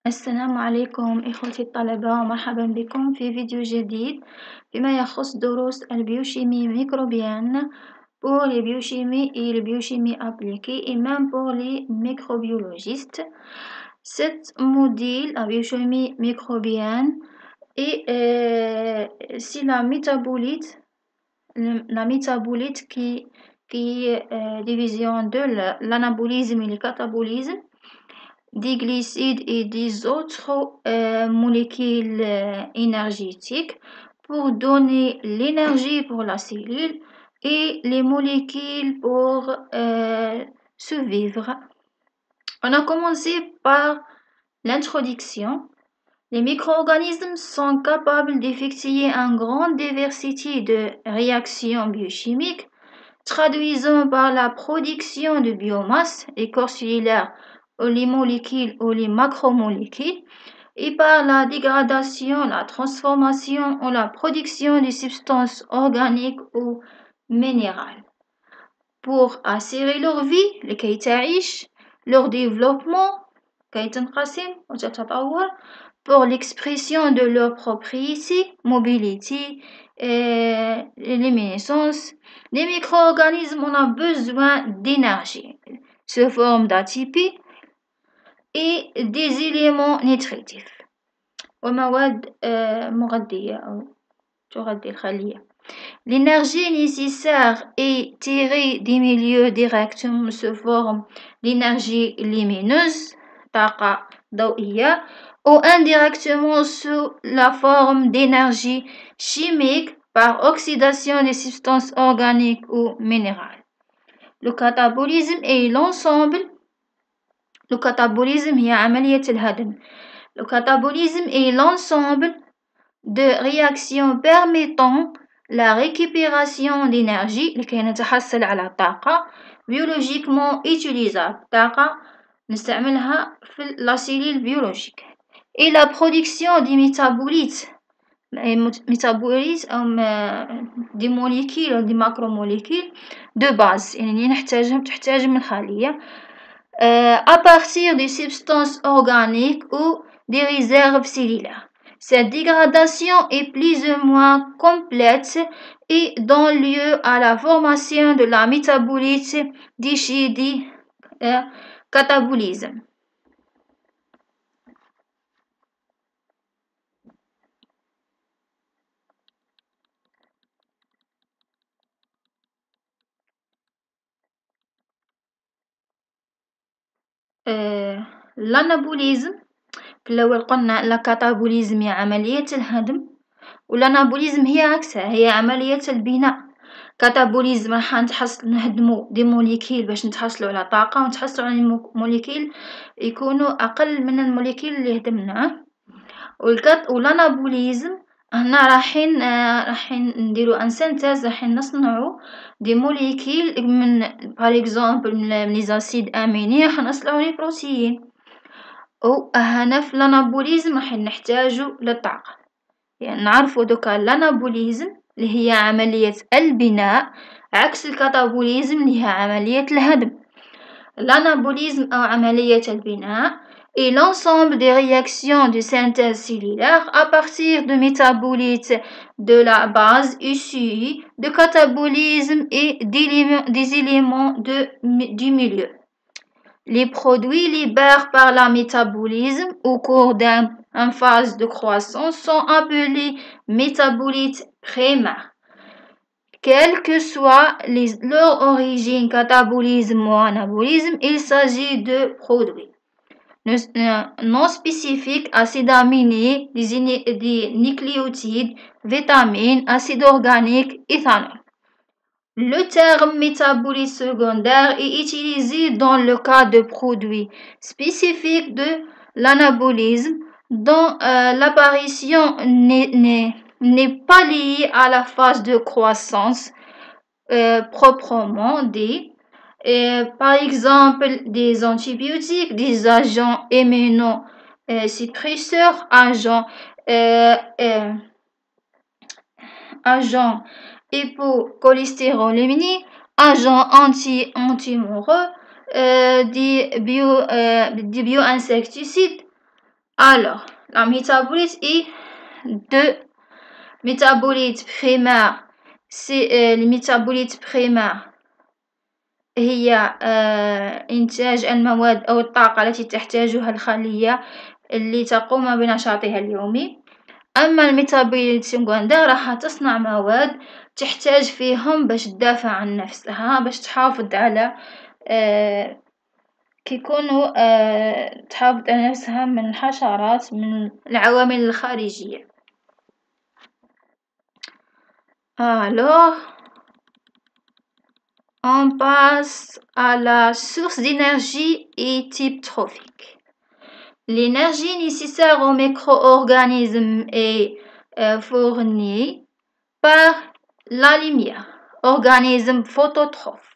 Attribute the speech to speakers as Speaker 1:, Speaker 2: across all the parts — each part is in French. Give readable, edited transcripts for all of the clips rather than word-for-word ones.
Speaker 1: السلام عليكم إخوتي الطلبة، مرحبا بكم في فيديو جديد فيما يخص دروس البيوشيمie microbienne pour les biochimies et les biochimies appliquées et même pour les microbiologistes. Cette module, la biochimie microbienne, et c'est la métabolite qui est division de l'anabolisme et le catabolisme des glucides et des autres molécules énergétiques pour donner l'énergie pour la cellule et les molécules pour survivre. On a commencé par l'introduction. Les micro-organismes sont capables d'effectuer une grande diversité de réactions biochimiques, traduisant par la production de biomasse, les corps cellulaires, ou les molécules ou les macromolécules, et par la dégradation, la transformation ou la production de substances organiques ou minérales. Pour assurer leur vie, لكي تعيش, leur développement, كي تنقسم وتتطور, pour l'expression de leurs propriétés, mobilité, luminescence, les micro-organismes ont besoin d'énergie sous forme d'ATP et des éléments nutritifs ومواد مغذية أو تغذي الخلية. L'énergie nécessaire est tirée des milieux directement sous forme d'énergie lumineuse, طاقة ضوئية, ou indirectement sous la forme d'énergie chimique par oxydation des substances organiques ou minérales. Le catabolisme est l'ensemble. Le catabolisme هي عملية الهضم. Le catabolisme est l'ensemble de réactions permettant la récupération d'énergie لكي نتحصل على طاقة biologiquement utilisable, طاقة نستعملها في la cellule biologique, et la production des métabolites أو des molécules أو des macromolécules de base يعني تحتاج من الخلية à partir des substances organiques ou des réserves cellulaires. Cette dégradation est plus ou moins complète et donne lieu à la formation de la métabolite déchets du catabolisme. الانابوليزم في الأول قلنا الكاتابوليزم هي عملية الهضم، والانابوليزم هي عكسها، هي عملية البناء. كاتابوليزم راح نهدمو دي موليكيل باش نتحصلوا على طاقة، ونتحصلوا على موليكيل يكونوا أقل من الموليكيل اللي هدمناه. والانابوليزم هنا راحين نديرو ان سينتيز، راحين نصنعو دي موليكيل من باغ اكزومبل من لي زاسيد اميني راح نصنعو لي بروتيين. وهنا في الانابوليزم راحين نحتاجو للطاقة، يعني نعرفو دوكا الانابوليزم اللي هي عملية البناء عكس الكاتابوليزم اللي هي عملية الهدم. الانابوليزم أو عملية البناء est l'ensemble des réactions de synthèse cellulaire à partir de métabolites de la base issus de catabolisme et des éléments du milieu. Les produits libérés par le métabolisme au cours d'une phase de croissance sont appelés métabolites primaires. Quelle que soit leur origine, catabolisme ou anabolisme, il s'agit de produits non spécifiques, acides aminés, des nucléotides, vitamines, acides organiques, éthanol. Le terme métabolite secondaire est utilisé dans le cas de produits spécifiques de l'anabolisme dont l'apparition n'est pas liée à la phase de croissance proprement dit. Par exemple, des antibiotiques, des agents immunosuppresseurs, agents hypocholestérolémiques, agents anti-tumoraux, des bioinsecticides, Alors, la métabolite est de métabolites primaires. C'est الميتابوليت primaire هي إنتاج المواد أو الطاقة التي تحتاجها الخلية اللي تقوم بنشاطها اليومي. أما الميتابوليت سكوندير راح تصنع مواد تحتاج فيهم باش تدافع عن نفسها، باش تحافظ على كيكونوا تحافظ على نفسها من الحشرات، من العوامل الخارجية. Alors, on passe à la source d'énergie et type trophique. L'énergie nécessaire aux micro-organismes est fournie par la lumière, organismes phototrophes,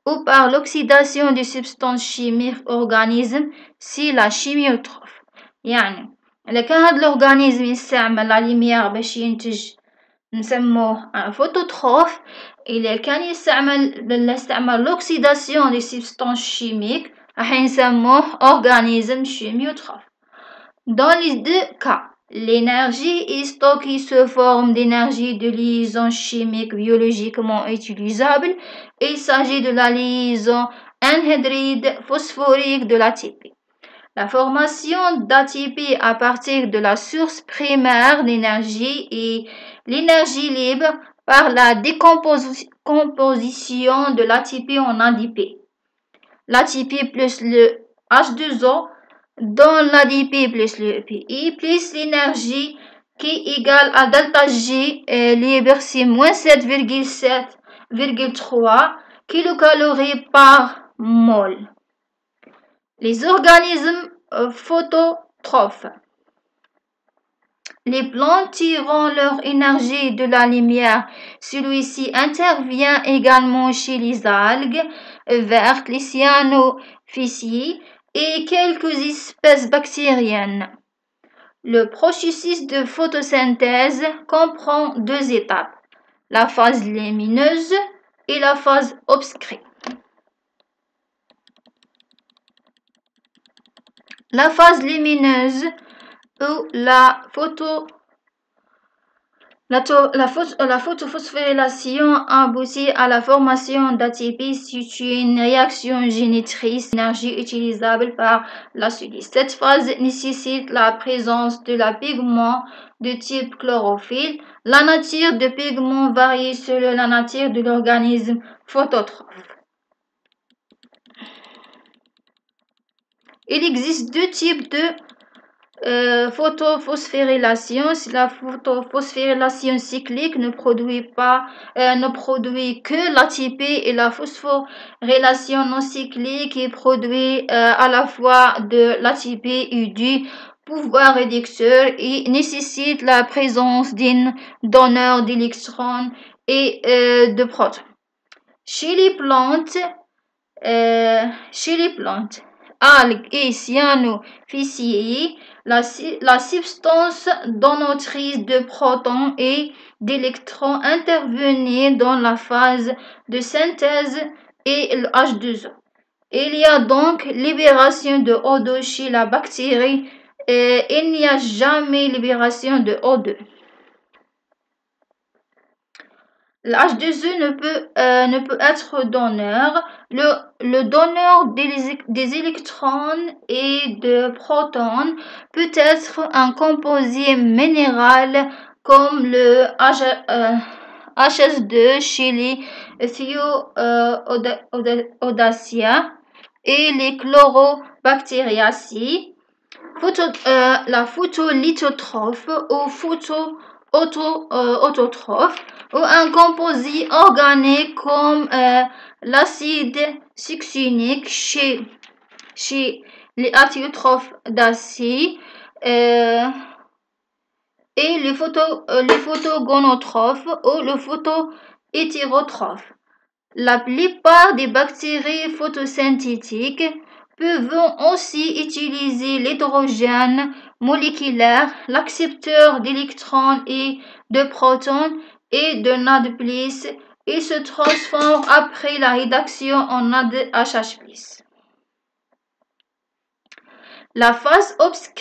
Speaker 1: ou par l'oxydation des substances chimiques organismes si la chimiotrophe. يعني إذا كان هذا الأورغانيزم يستعمل لا lumière باش ينتج نسموه فوتوتروف. إذا كان يستعمل l'oxydation des substances chimiques راح نسموه organisme chimiotrophe. Dans les deux cas, l'énergie est stockée sous forme d'énergie de liaison chimique biologiquement utilisable. Il s'agit de la liaison anhydride phosphorique de l'ATP. La formation d'ATP à partir de la source primaire d'énergie et l'énergie libre par la décomposition de l'ATP en ADP. L'ATP plus le H2O donne l'ADP plus le EPI plus l'énergie qui est égale à delta G libre, c'est moins 7,3 kilocalories par mol. Les organismes phototrophes. Les plantes tirant leur énergie de la lumière. Celui-ci intervient également chez les algues vertes, les cyanophycies et quelques espèces bactériennes. Le processus de photosynthèse comprend deux étapes, la phase lumineuse et la phase obscure. La phase lumineuse ou la photophosphorylation aboutit à la formation d'ATP. C'est une réaction génératrice d'énergie utilisable par la silice. Cette phase nécessite la présence de la pigment de type chlorophylle. La nature de pigment varie selon la nature de l'organisme phototrophe. Il existe deux types de photophosphorylation. La photophosphorylation cyclique ne produit que l'ATP, et la phosphorylation non cyclique qui produit à la fois de l'ATP et du pouvoir réducteur et nécessite la présence d'un donneur d'électrons et de protons. Chez les plantes, algues et cyanophycies, la substance donatrice de protons et d'électrons intervenait dans la phase de synthèse et le H2O. Il y a donc libération de O2 chez la bactérie et il n'y a jamais libération de O2. Le H2O ne peut être donneur. Le donneur des électrons et de protons peut être un composé minéral comme le HS2 chez les Thioaudaceae et les Chlorobacteriaceae. La photolithotrophe ou autotrophe ou un composé organique comme l'acide succinique chez les athiotrophes d'acide et les photogonotrophes ou le photohétérotrophe. La plupart des bactéries photosynthétiques peuvent aussi utiliser l'hydrogène moléculaire, l'accepteur d'électrons et de protons et de NAD+, et se transforment après la réduction en NADH+. La phase obscure